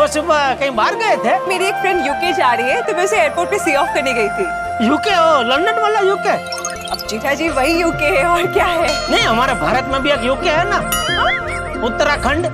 सुबह सुबह कहीं बाहर गए थे? मेरी एक फ्रेंड यूके जा रही है तो मैं उसे एयरपोर्ट पे सी ऑफ करने गई थी। यूके? ओ लंदन वाला यूके? अब जीठा जी वही यूके है और क्या है। नहीं, हमारे भारत में भी एक यूके है ना, उत्तराखंड।